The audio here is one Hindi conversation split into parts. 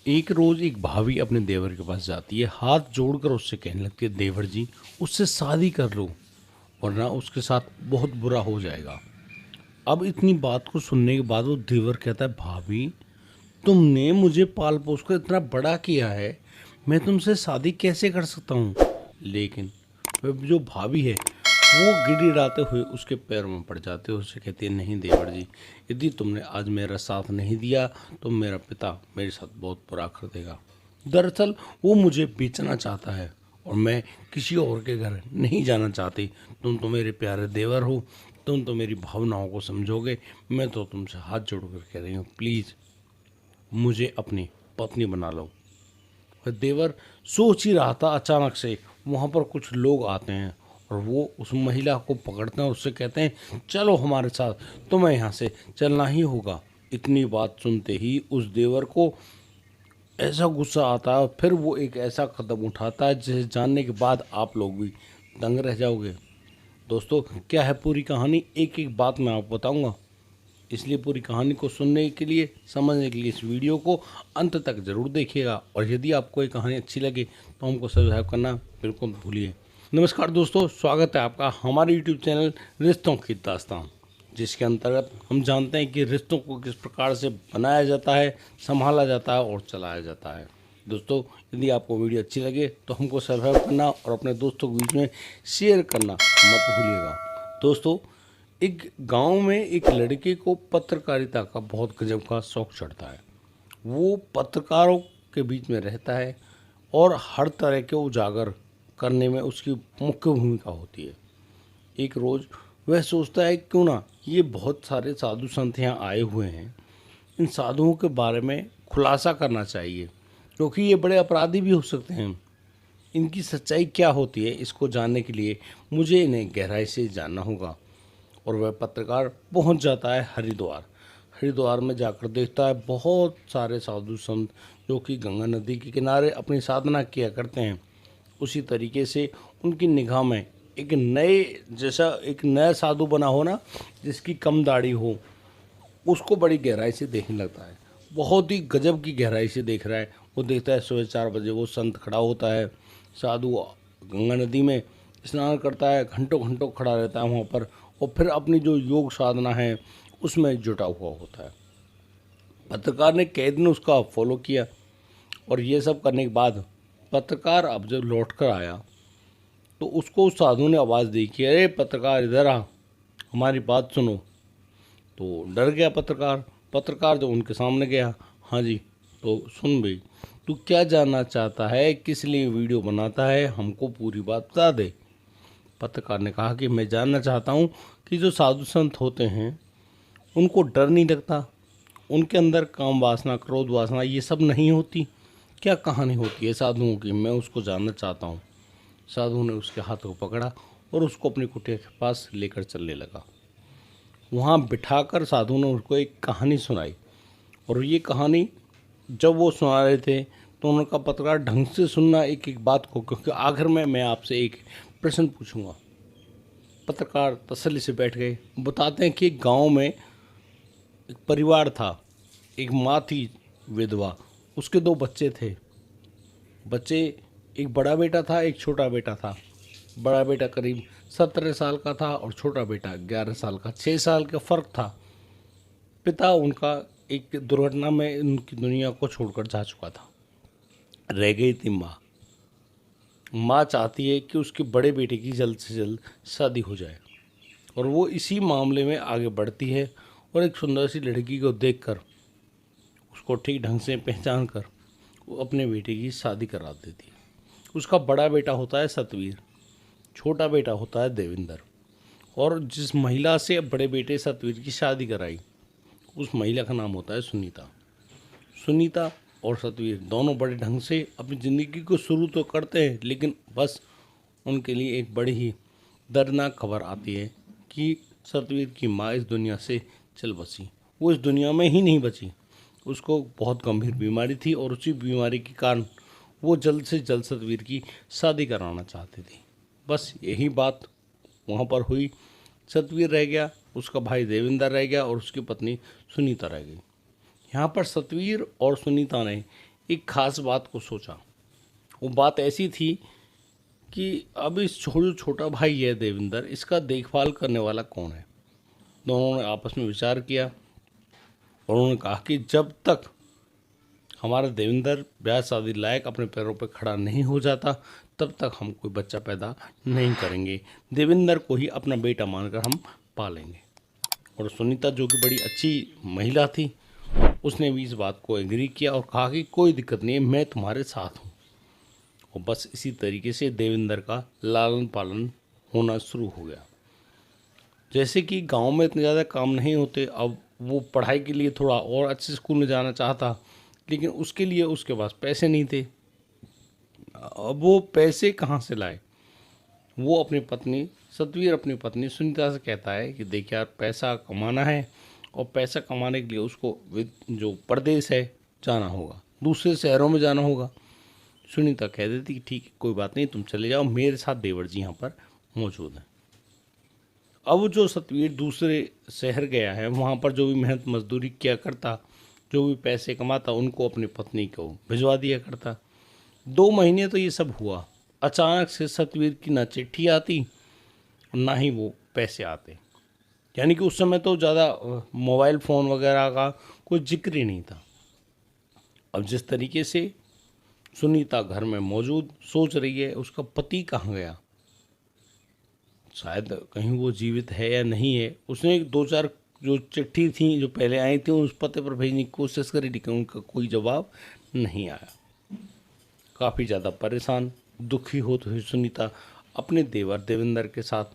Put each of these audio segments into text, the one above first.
एक रोज एक भाभी अपने देवर के पास जाती है, हाथ जोड़कर उससे कहने लगती है, देवर जी उससे शादी कर लो वरना उसके साथ बहुत बुरा हो जाएगा। अब इतनी बात को सुनने के बाद वो देवर कहता है, भाभी तुमने मुझे पाल पोस कर इतना बड़ा किया है, मैं तुमसे शादी कैसे कर सकता हूँ। लेकिन वह जो भाभी है वो गिड़गिड़ाते हुए उसके पैर में पड़ जाते हैं, उससे कहती है, नहीं देवर जी, यदि तुमने आज मेरा साथ नहीं दिया तो मेरा पिता मेरे साथ बहुत बुरा कर देगा। दरअसल वो मुझे बेचना चाहता है और मैं किसी और के घर नहीं जाना चाहती। तुम तो मेरे प्यारे देवर हो, तुम तो मेरी भावनाओं को समझोगे। मैं तो तुमसे हाथ जोड़कर कह रही हूँ, प्लीज़ मुझे अपनी पत्नी बना लो। वह देवर सोच ही रहा था, अचानक से वहाँ पर कुछ लोग आते हैं और वो उस महिला को पकड़ते हैं और उससे कहते हैं, चलो हमारे साथ, तुम्हें यहाँ से चलना ही होगा। इतनी बात सुनते ही उस देवर को ऐसा गुस्सा आता है, फिर वो एक ऐसा कदम उठाता है जिसे जानने के बाद आप लोग भी दंग रह जाओगे। दोस्तों, क्या है पूरी कहानी, एक एक बात मैं आपको बताऊंगा, इसलिए पूरी कहानी को सुनने के लिए, समझने के लिए इस वीडियो को अंत तक जरूर देखिएगा। और यदि आपको ये कहानी अच्छी लगे तो हमको सब्सक्राइब करना बिल्कुल मत भूलिए। नमस्कार दोस्तों, स्वागत है आपका हमारे यूट्यूब चैनल रिश्तों की दास्तान, जिसके अंतर्गत हम जानते हैं कि रिश्तों को किस प्रकार से बनाया जाता है, संभाला जाता है और चलाया जाता है। दोस्तों, यदि आपको वीडियो अच्छी लगे तो हमको सब्सक्राइब करना और अपने दोस्तों के बीच में शेयर करना मत भूलिएगा। दोस्तों, एक गांव में एक लड़के को पत्रकारिता का बहुत गजब का शौक चढ़ता है। वो पत्रकारों के बीच में रहता है और हर तरह के उजागर करने में उसकी मुख्य भूमिका होती है। एक रोज़ वह सोचता है, क्यों ना ये बहुत सारे साधु संत यहाँ आए हुए हैं, इन साधुओं के बारे में खुलासा करना चाहिए, क्योंकि ये बड़े अपराधी भी हो सकते हैं। इनकी सच्चाई क्या होती है, इसको जानने के लिए मुझे इन्हें गहराई से जानना होगा। और वह पत्रकार पहुंच जाता है हरिद्वार। हरिद्वार में जाकर देखता है बहुत सारे साधु संत जो कि गंगा नदी के किनारे अपनी साधना किया करते हैं। उसी तरीके से उनकी निगाह में एक नए, जैसा एक नया साधु बना हो ना, जिसकी कम दाढ़ी हो, उसको बड़ी गहराई से देखने लगता है। बहुत ही गजब की गहराई से देख रहा है। वो देखता है सुबह 4 बजे वो संत खड़ा होता है, साधु गंगा नदी में स्नान करता है, घंटों घंटों खड़ा रहता है वहाँ पर, और फिर अपनी जो योग साधना है उसमें जुटा हुआ होता है। पत्रकार ने कई दिन उसका फॉलो किया और ये सब करने के बाद पत्रकार अब जब लौट कर आया तो उसको उस साधु ने आवाज़ दी कि अरे पत्रकार, इधर आ, हमारी बात सुनो। तो डर गया पत्रकार। पत्रकार जब उनके सामने गया, हाँ जी, तो सुन भाई, तू क्या जानना चाहता है, किस लिए वीडियो बनाता है, हमको पूरी बात बता दे। पत्रकार ने कहा कि मैं जानना चाहता हूँ कि जो साधु संत होते हैं उनको डर नहीं लगता, उनके अंदर काम वासना, क्रोध वासना ये सब नहीं होती, क्या कहानी होती है साधुओं की, मैं उसको जानना चाहता हूँ। साधु ने उसके हाथ को पकड़ा और उसको अपनी कुटिया के पास लेकर चलने लगा। वहाँ बिठाकर साधु ने उसको एक कहानी सुनाई। और ये कहानी जब वो सुना रहे थे तो उनका पत्रकार ढंग से सुनना एक एक बात को, क्योंकि आखिर में मैं आपसे एक प्रश्न पूछूंगा। पत्रकार तसल्ली से बैठ गए। बताते हैं कि एक गांव में एक परिवार था, एक माँ थी विधवा, उसके 2 बच्चे थे। बच्चे, एक बड़ा बेटा था, एक छोटा बेटा था। बड़ा बेटा करीब 17 साल का था और छोटा बेटा 11 साल का, 6 साल का फ़र्क था। पिता उनका एक दुर्घटना में उनकी दुनिया को छोड़कर जा चुका था। रह गई थी माँ। माँ चाहती है कि उसके बड़े बेटे की जल्द से जल्द शादी हो जाए और वो इसी मामले में आगे बढ़ती है और एक सुंदर सी लड़की को देखकर, उसको ठीक ढंग से पहचान कर वो अपने बेटे की शादी करा देती है। उसका बड़ा बेटा होता है सतवीर, छोटा बेटा होता है देविंदर। और जिस महिला से बड़े बेटे सतवीर की शादी कराई, उस महिला का नाम होता है सुनीता। सुनीता और सतवीर दोनों बड़े ढंग से अपनी ज़िंदगी को शुरू तो करते हैं, लेकिन बस उनके लिए एक बड़ी ही दर्दनाक खबर आती है कि सतवीर की माँ इस दुनिया से चल बसी। वो इस दुनिया में ही नहीं बची, उसको बहुत गंभीर बीमारी थी और उसी बीमारी के कारण वो जल्द से जल्द सतवीर की शादी कराना चाहती थी। बस यही बात वहाँ पर हुई। सतवीर रह गया, उसका भाई देविंदर रह गया और उसकी पत्नी सुनीता रह गई। यहाँ पर सतवीर और सुनीता ने एक खास बात को सोचा। वो बात ऐसी थी कि अब इस जो छोटा भाई है देविंदर, इसका देखभाल करने वाला कौन है। दोनों ने आपस में विचार किया और उन्होंने कहा कि जब तक हमारा देविंदर ब्याह शादी लायक अपने पैरों पर खड़ा नहीं हो जाता तब तक हम कोई बच्चा पैदा नहीं करेंगे। देविंदर को ही अपना बेटा मानकर हम पालेंगे। और सुनीता जो कि बड़ी अच्छी महिला थी, उसने भी इस बात को एग्री किया और कहा कि कोई दिक्कत नहीं है, मैं तुम्हारे साथ हूँ। और बस इसी तरीके से देविंदर का लालन पालन होना शुरू हो गया। जैसे कि गांव में इतने ज़्यादा काम नहीं होते, अब वो पढ़ाई के लिए थोड़ा और अच्छे स्कूल में जाना चाहता, लेकिन उसके लिए उसके पास पैसे नहीं थे। अब वो पैसे कहाँ से लाए। वो अपनी पत्नी सतवीर अपनी पत्नी सुनीता से कहता है कि देख यार, पैसा कमाना है और पैसा कमाने के लिए उसको जो प्रदेश है जाना होगा, दूसरे शहरों में जाना होगा। सुनीता कह देती कि ठीक है, कोई बात नहीं, तुम चले जाओ, मेरे साथ देवर जी यहाँ पर मौजूद हैं। अब जो सतवीर दूसरे शहर गया है, वहाँ पर जो भी मेहनत मजदूरी किया करता, जो भी पैसे कमाता, उनको अपनी पत्नी को भिजवा दिया करता। 2 महीने तो ये सब हुआ। अचानक से सतवीर की ना चिट्ठी आती ना ही वो पैसे आते। यानी कि उस समय तो ज़्यादा मोबाइल फ़ोन वगैरह का कोई जिक्र ही नहीं था। अब जिस तरीके से सुनीता घर में मौजूद सोच रही है उसका पति कहाँ गया, शायद कहीं वो जीवित है या नहीं है। उसने 2-4 जो चिट्ठी थी जो पहले आई थी उस पते पर भेजने की कोशिश करी, लेकिन उनका कोई जवाब नहीं आया। काफ़ी ज़्यादा परेशान दुखी होती हुई सुनीता अपने देवर देवेंद्र के साथ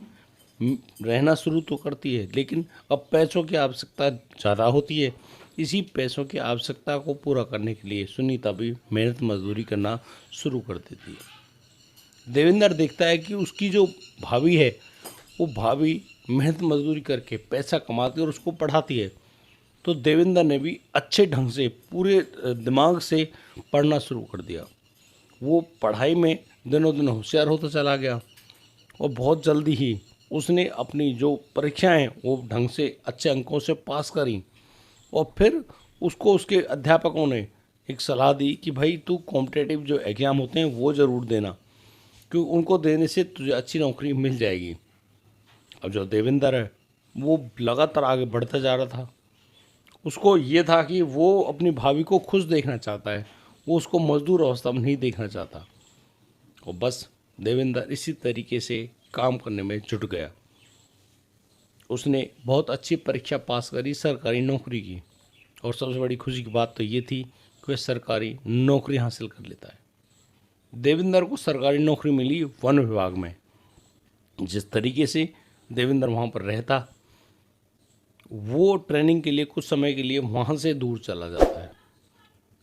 रहना शुरू तो करती है, लेकिन अब पैसों की आवश्यकता ज़्यादा होती है। इसी पैसों की आवश्यकता को पूरा करने के लिए सुनीता भी मेहनत मजदूरी करना शुरू कर देती है। देवेंद्र देखता है कि उसकी जो भाभी है वो भाभी मेहनत मजदूरी करके पैसा कमाती है और उसको पढ़ाती है। तो देवेंद्र ने भी अच्छे ढंग से पूरे दिमाग से पढ़ना शुरू कर दिया। वो पढ़ाई में दिनों दिन होशियार होता चला गया और बहुत जल्दी ही उसने अपनी जो परीक्षाएं वो ढंग से अच्छे अंकों से पास करी। और फिर उसको उसके अध्यापकों ने एक सलाह दी कि भाई तू कॉम्पिटिटिव जो एग्ज़ाम होते हैं वो ज़रूर देना, क्योंकि उनको देने से तुझे अच्छी नौकरी मिल जाएगी। अब जो देवेंद्र है वो लगातार आगे बढ़ता जा रहा था। उसको ये था कि वो अपनी भाभी को खुश देखना चाहता है, वो उसको मजदूर अवस्था में नहीं देखना चाहता। और बस देवेंद्र इसी तरीके से काम करने में जुट गया। उसने बहुत अच्छी परीक्षा पास करी, सरकारी नौकरी की, और सबसे बड़ी खुशी की बात तो ये थी कि वह सरकारी नौकरी हासिल कर लेता है। देवेंद्र को सरकारी नौकरी मिली वन विभाग में। जिस तरीके से देवेंद्र वहाँ पर रहता, वो ट्रेनिंग के लिए कुछ समय के लिए वहाँ से दूर चला जाता है।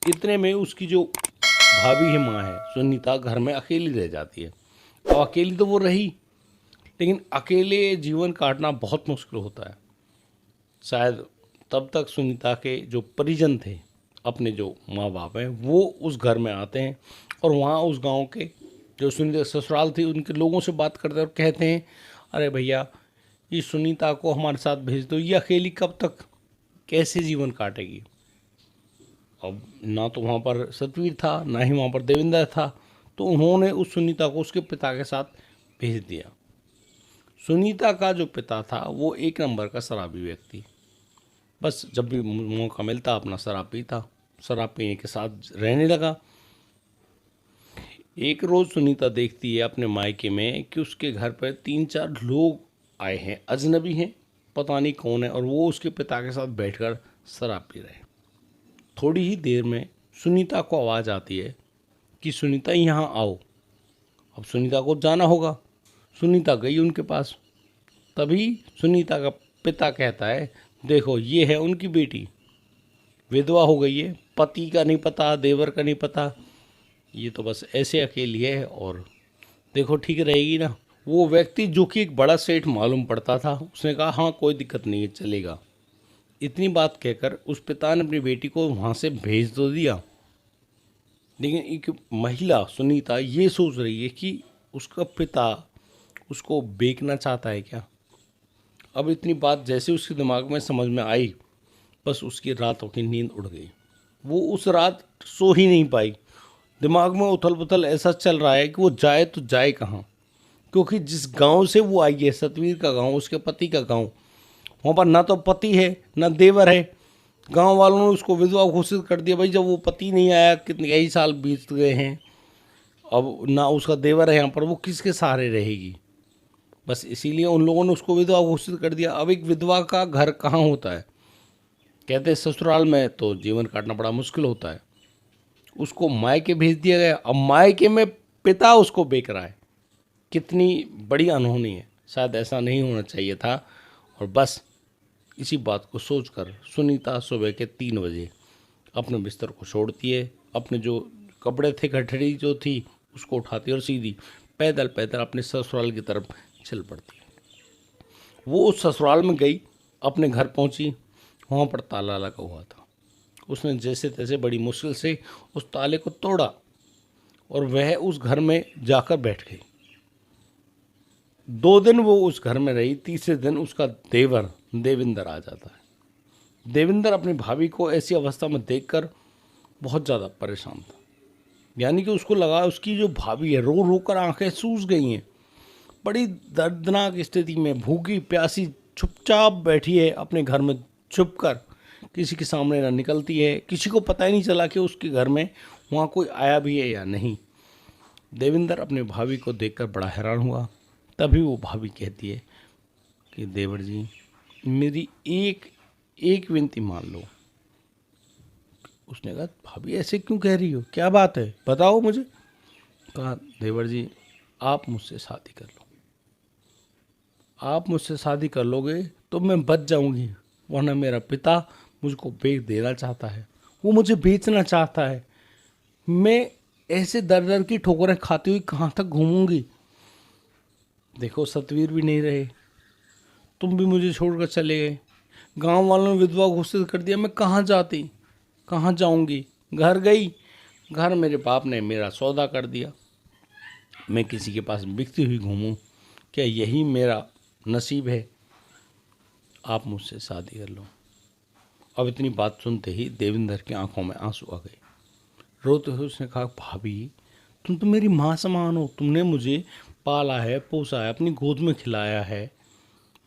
इतने में उसकी जो भाभी है, माँ है सुनीता, घर में अकेली रह जाती है। अब अकेली तो वो रही, लेकिन अकेले जीवन काटना बहुत मुश्किल होता है। शायद तब तक सुनीता के जो परिजन थे, अपने जो माँ बाप हैं, वो उस घर में आते हैं और वहाँ उस गांव के जो सुनीता ससुराल थी उनके लोगों से बात करते हैं और कहते हैं, अरे भैया ये सुनीता को हमारे साथ भेज दो, ये अकेली कब तक कैसे जीवन काटेगी। अब ना तो वहाँ पर सतवीर था, ना ही वहाँ पर देवेंद्र था, तो उन्होंने उस सुनीता को उसके पिता के साथ भेज दिया। सुनीता का जो पिता था वो एक नंबर का शराबी व्यक्ति, बस जब भी मौका मिलता अपना शराब पीता, शराब पीने के साथ रहने लगा। एक रोज़ सुनीता देखती है अपने मायके में कि उसके घर पर 3-4 लोग आए हैं, अजनबी हैं, पता नहीं कौन है, और वो उसके पिता के साथ बैठकर शराब पी रहे हैं। थोड़ी ही देर में सुनीता को आवाज़ आती है कि सुनीता यहाँ आओ। अब सुनीता को जाना होगा। सुनीता गई उनके पास। तभी सुनीता का पिता कहता है, देखो ये है उनकी बेटी, विधवा हो गई है, पति का नहीं पता, देवर का नहीं पता, ये तो बस ऐसे अकेली है, और देखो ठीक रहेगी ना। वो व्यक्ति जो कि एक बड़ा सेठ मालूम पड़ता था, उसने कहा हाँ कोई दिक्कत नहीं है, चलेगा। इतनी बात कहकर उस पिता ने अपनी बेटी को वहाँ से भेज तो दिया, लेकिन एक महिला सुनीता ये सोच रही है कि उसका पिता उसको बेचना चाहता है क्या। अब इतनी बात जैसे उसके दिमाग में समझ में आई, बस उसकी रातों की नींद उड़ गई। वो उस रात सो ही नहीं पाई। दिमाग में उथल पुथल ऐसा चल रहा है कि वो जाए तो जाए कहाँ, क्योंकि जिस गांव से वो आई है, सतवीर का गांव, उसके पति का गांव, वहाँ पर ना तो पति है ना देवर है। गांव वालों ने उसको विधवा घोषित कर दिया। भाई जब वो पति नहीं आया, कितने कई साल बीत गए हैं, अब ना उसका देवर है यहाँ पर, वो किसके सहारे रहेगी। बस इसीलिए उन लोगों ने उसको विधवा घोषित कर दिया। अब एक विधवा का घर कहाँ होता है, कहते हैं ससुराल में तो जीवन काटना बड़ा मुश्किल होता है। उसको मायके भेज दिया गया। अब मायके में पिता उसको बेच रहा है। कितनी बड़ी अनहोनी है। शायद ऐसा नहीं होना चाहिए था। और बस इसी बात को सोचकर सुनीता सुबह के 3 बजे अपने बिस्तर को छोड़ती है। अपने जो कपड़े थे, गठरी जो थी, उसको उठाती है और सीधी पैदल पैदल अपने ससुराल की तरफ चल पड़ती है। वो उस ससुराल में गई, अपने घर पहुंची, वहाँ पर ताला लगा हुआ था। उसने जैसे तैसे बड़ी मुश्किल से उस ताले को तोड़ा और वह उस घर में जाकर बैठ गई। 2 दिन वो उस घर में रही। तीसरे दिन उसका देवर देविंदर आ जाता है। देविंदर अपनी भाभी को ऐसी अवस्था में देखकर बहुत ज़्यादा परेशान था। यानी कि उसको लगा उसकी जो भाभी है, रो रो कर आंखें सूज गई हैं। बड़ी दर्दनाक स्थिति में भूखी प्यासी चुपचाप बैठी है अपने घर में, छुप कर, किसी के सामने ना निकलती है। किसी को पता ही नहीं चला कि उसके घर में वहाँ कोई आया भी है या नहीं। देविंदर अपने भाभी को देखकर बड़ा हैरान हुआ। तभी वो भाभी कहती है कि देवर जी, मेरी एक एक विनती मान लो। उसने कहा, भाभी ऐसे क्यों कह रही हो, क्या बात है, बताओ मुझे। कहा, देवर जी, आप मुझसे शादी कर लो। आप मुझसे शादी कर लोगे तो मैं बच जाऊंगी, वरना मेरा पिता मुझको बेच देना चाहता है। वो मुझे बेचना चाहता है। मैं ऐसे दर दर की ठोकरें खाती हुई कहाँ तक घूमूंगी। देखो, सतवीर भी नहीं रहे, तुम भी मुझे छोड़कर चले गए, गांव वालों ने विधवा घोषित कर दिया। मैं कहाँ जाती, कहाँ जाऊंगी। घर गई, घर मेरे बाप ने मेरा सौदा कर दिया। मैं किसी के पास बिकती हुई घूमूं, क्या यही मेरा नसीब है। आप मुझसे शादी कर लो। अब इतनी बात सुनते ही देविंदर की आंखों में आंसू आ गए। रोते हुए उसने कहा, भाभी, तुम तो मेरी माँ समान हो। तुमने मुझे पाला है, पोसा है, अपनी गोद में खिलाया है।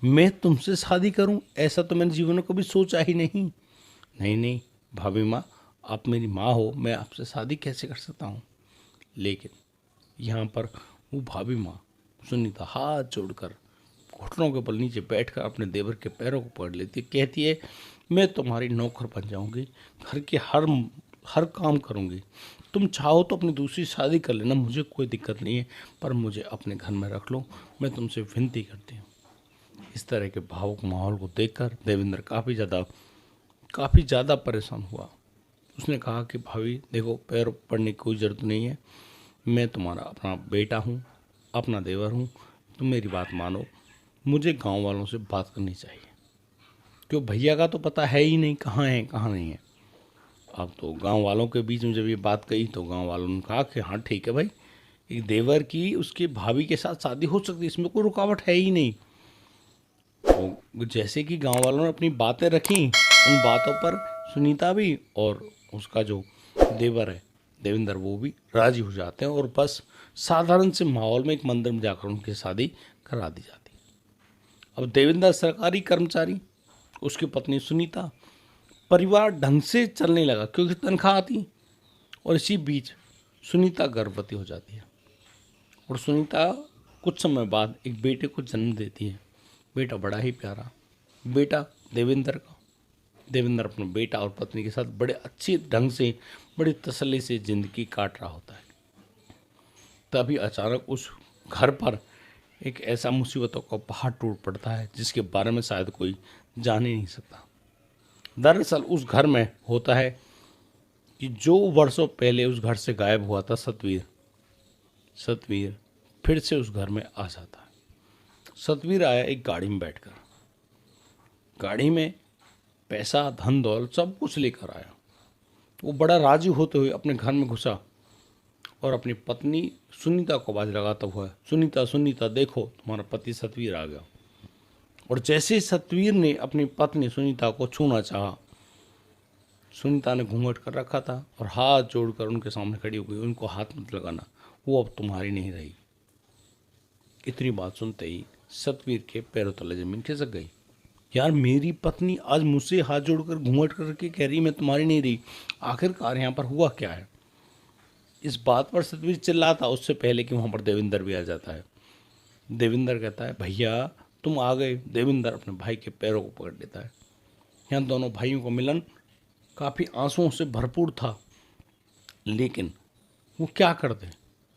मैं तुमसे शादी करूं, ऐसा तो मैंने जीवन में कभी सोचा ही नहीं। नहीं नहीं भाभी माँ, आप मेरी माँ हो, मैं आपसे शादी कैसे कर सकता हूँ। लेकिन यहाँ पर वो भाभी माँ सुनीता हाथ जोड़कर घुटनों के बल नीचे बैठकर अपने देवर के पैरों को पकड़ लेती है। कहती है, मैं तुम्हारी नौकर बन जाऊंगी, घर के हर काम करूंगी। तुम चाहो तो अपनी दूसरी शादी कर लेना, मुझे कोई दिक्कत नहीं है, पर मुझे अपने घर में रख लो, मैं तुमसे विनती करती हूँ। इस तरह के भावुक माहौल को देखकर देवेंद्र काफ़ी ज़्यादा परेशान हुआ। उसने कहा कि भाभी देखो, पैर पड़ने की कोई ज़रूरत नहीं है, मैं तुम्हारा अपना बेटा हूँ, अपना देवर हूँ, तुम मेरी बात मानो। मुझे गांव वालों से बात करनी चाहिए, क्यों भैया का तो पता है ही नहीं कहाँ है कहाँ नहीं है। अब तो गांव वालों के बीच में जब ये बात कही तो गांव वालों ने कहा कि हाँ ठीक है भाई, एक देवर की उसके भाभी के साथ शादी हो सकती है, इसमें कोई रुकावट है ही नहीं। तो जैसे कि गांव वालों ने अपनी बातें रखी, उन बातों पर सुनीता भी और उसका जो देवर है देवेंद्र, वो भी राजी हो जाते हैं और बस साधारण से माहौल में एक मंदिर में जाकर उनकी शादी करा दी जाती है। अब देवेंद्र सरकारी कर्मचारी, उसकी पत्नी सुनीता, परिवार ढंग से चलने लगा क्योंकि तनख्वाह आती। और इसी बीच सुनीता गर्भवती हो जाती है और सुनीता कुछ समय बाद एक बेटे को जन्म देती है। बेटा बड़ा ही प्यारा, बेटा देवेंद्र का। देवेंद्र अपने बेटा और पत्नी के साथ बड़े अच्छे ढंग से, बड़ी तसल्ली से ज़िंदगी काट रहा होता है। तभी अचानक उस घर पर एक ऐसा मुसीबतों का पहाड़ टूट पड़ता है जिसके बारे में शायद कोई जान ही नहीं सकता। दरअसल उस घर में होता है कि जो वर्षों पहले उस घर से गायब हुआ था सतवीर फिर से उस घर में आ जाता है। सतवीर आया एक गाड़ी में बैठकर। गाड़ी में पैसा, धन दौलत सब कुछ लेकर आया। वो बड़ा राजी होते हुए अपने घर में घुसा और अपनी पत्नी सुनीता को आवाज लगाता हुआ, सुनीता सुनीता देखो, तुम्हारा पति सतवीर आ गया। और जैसे सतवीर ने अपनी पत्नी सुनीता को छूना चाहा, सुनीता ने घूंघट कर रखा था और हाथ जोड़कर उनके सामने खड़ी हो गई। उनको हाथ मत लगाना, वो अब तुम्हारी नहीं रही। इतनी बात सुनते ही सतवीर के पैरों तले जमीन खिसक गई। यार, मेरी पत्नी आज मुझसे हाथ जोड़कर घूंघट करके कह रही मैं तुम्हारी नहीं रही, आखिरकार यहाँ पर हुआ क्या है? इस बात पर सतवीर चिल्लाता उससे पहले कि वहाँ पर देविंदर भी आ जाता है। देविंदर कहता है, भैया तुम आ गए। देविंदर अपने भाई के पैरों को पकड़ लेता है। यहाँ दोनों भाइयों का मिलन काफ़ी आंसुओं से भरपूर था, लेकिन वो क्या करते?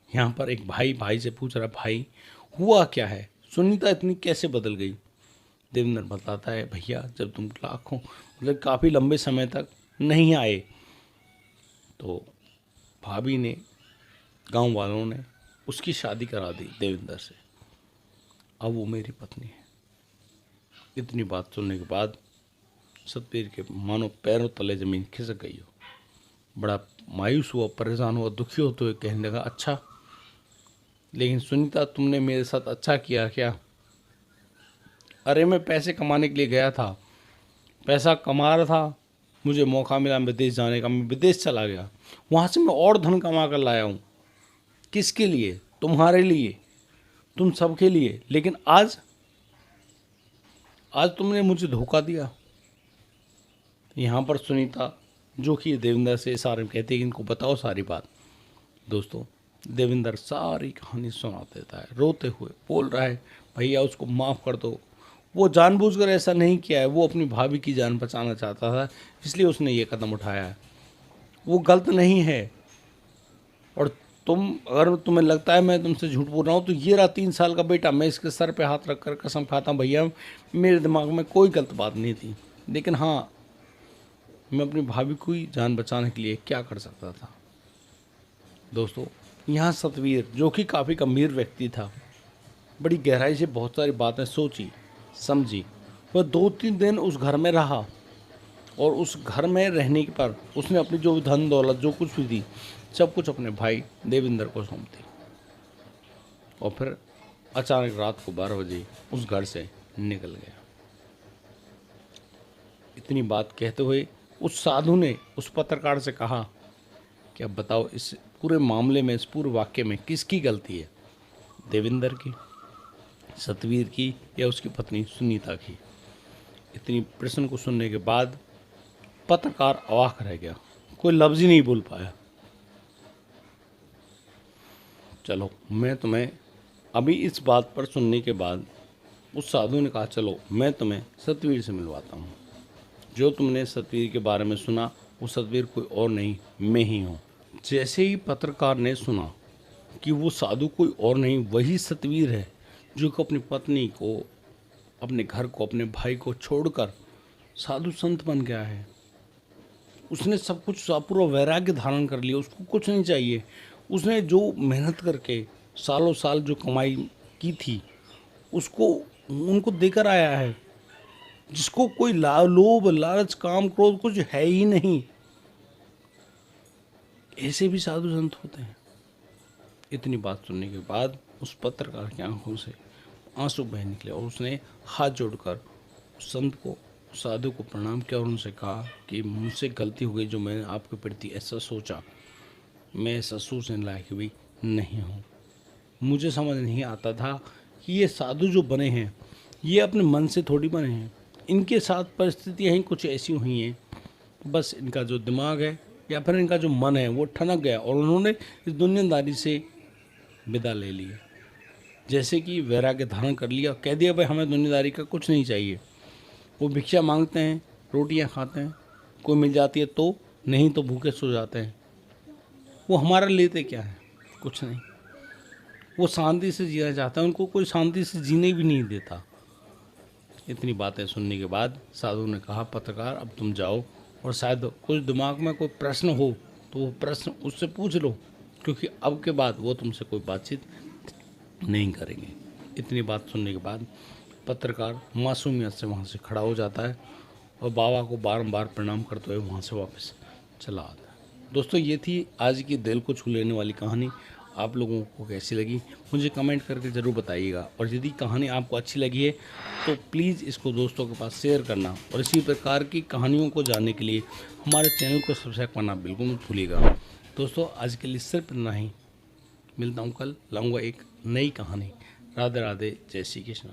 यहाँ पर एक भाई भाई से पूछ रहा, भाई हुआ क्या है, सुनीता इतनी कैसे बदल गई? देवेंद्र बताता है, भैया जब तुम लाखों मतलब काफ़ी लंबे समय तक नहीं आए तो भाभी ने, गांव वालों ने उसकी शादी करा दी देवेंद्र से। अब वो मेरी पत्नी है। इतनी बात सुनने के बाद सतवीर के मानो पैरों तले जमीन खिसक गई हो। बड़ा मायूस हुआ, परेशान हुआ, दुखी होते हुए कहने लगा, अच्छा लेकिन सुनीता तुमने मेरे साथ अच्छा किया क्या? अरे मैं पैसे कमाने के लिए गया था, पैसा कमा रहा था, मुझे मौका मिला विदेश जाने का, मैं विदेश चला गया, वहाँ से मैं और धन कमा कर लाया हूँ। किसके लिए? तुम्हारे लिए, तुम सबके लिए। लेकिन आज तुमने मुझे धोखा दिया। यहाँ पर सुनीता जो कि देवेंद्र से इशारे में कहती है कि इनको बताओ सारी बात। दोस्तों, देवेंद्र सारी कहानी सुना देता है, रोते हुए बोल रहा है, भैया उसको माफ़ कर दो, वो जानबूझकर ऐसा नहीं किया है, वो अपनी भाभी की जान बचाना चाहता था, इसलिए उसने ये कदम उठाया है, वो गलत नहीं है। और अगर तुम्हें लगता है मैं तुमसे झूठ बोल रहा हूँ तो ये रहा 3 साल का बेटा, मैं इसके सर पे हाथ रखकर कसम खाता हूँ, भैया मेरे दिमाग में कोई गलत बात नहीं थी, लेकिन हाँ मैं अपनी भाभी को ही जान बचाने के लिए क्या कर सकता था। दोस्तों, यहाँ सतवीर जो कि काफ़ी गंभीर व्यक्ति था, बड़ी गहराई से बहुत सारी बातें सोची समझी। वह 2-3 दिन उस घर में रहा और उस घर में रहने पर उसने अपनी जो भी धन दौलत जो कुछ भी थी सब कुछ अपने भाई देवेंद्र को सौंप दी। और फिर अचानक रात को 12 बजे उस घर से निकल गया। इतनी बात कहते हुए उस साधु ने उस पत्रकार से कहा कि अब बताओ इस पूरे मामले में, इस पूरे वाक्य में किसकी गलती है? देवेंद्र की, सतवीर की, या उसकी पत्नी सुनीता की? इतनी प्रश्न को सुनने के बाद पत्रकार अवाक रह गया, कोई लफ्ज़ ही नहीं बोल पाया। चलो मैं तुम्हें अभी इस बात पर सुनने के बाद उस साधु ने कहा, चलो मैं तुम्हें सतवीर से मिलवाता हूँ। जो तुमने सतवीर के बारे में सुना वो सतवीर कोई और नहीं, मैं ही हूँ। जैसे ही पत्रकार ने सुना कि वो साधु कोई और नहीं, वही सतवीर है जो कि अपनी पत्नी को, अपने घर को, अपने भाई को छोड़कर साधु संत बन गया है। उसने सब कुछ पूरा वैराग्य धारण कर लिया, उसको कुछ नहीं चाहिए। उसने जो मेहनत करके सालों साल जो कमाई की थी उसको उनको देकर आया है, जिसको कोई लोभ लालच काम क्रोध कुछ है ही नहीं। ऐसे भी साधु संत होते हैं। इतनी बात सुनने के बाद उस पत्रकार की आंखों से आंसू बह निकले और उसने हाथ जोड़कर उस संत को, साधु को प्रणाम किया और उनसे कहा कि मुझसे गलती हो गई, जो मैंने आपके प्रति ऐसा सोचा, मैं ऐसा सोचने लायक भी नहीं हूँ। मुझे समझ नहीं आता था कि ये साधु जो बने हैं ये अपने मन से थोड़ी बने हैं, इनके साथ परिस्थितियाँ ही कुछ ऐसी हुई हैं, बस इनका जो दिमाग है या फिर इनका जो मन है वो ठनक गया और उन्होंने इस दुनियादारी से विदा ले ली। जैसे कि वैराग्य धारण कर लिया, कह दिया भाई हमें दुनियादारी का कुछ नहीं चाहिए। वो भिक्षा मांगते हैं, रोटियां खाते हैं, कोई मिल जाती है तो, नहीं तो भूखे सो जाते हैं। वो हमारा लेते क्या है? कुछ नहीं। वो शांति से जीना चाहता है, उनको कोई शांति से जीने भी नहीं देता। इतनी बातें सुनने के बाद साधु ने कहा, पत्रकार अब तुम जाओ और शायद कुछ दिमाग में कोई प्रश्न हो तो वो प्रश्न उससे पूछ लो, क्योंकि अब के बाद वो तुमसे कोई बातचीत नहीं करेंगे। इतनी बात सुनने के बाद पत्रकार मासूमियत से वहाँ से खड़ा हो जाता है और बाबा को बारंबार प्रणाम करते हुए वहाँ से वापस चला आता है। दोस्तों, ये थी आज की दिल को छू लेने वाली कहानी। आप लोगों को कैसी लगी मुझे कमेंट करके ज़रूर बताइएगा। और यदि कहानी आपको अच्छी लगी है तो प्लीज़ इसको दोस्तों के पास शेयर करना, और इसी प्रकार की कहानियों को जानने के लिए हमारे चैनल को सब्सक्राइब करना बिल्कुल मत भूलिएगा। दोस्तों आज के लिए सिर्फ इतना ही, मिलता हूँ कल, लाऊंगा एक नई कहानी। राधे राधे, जय श्री कृष्ण।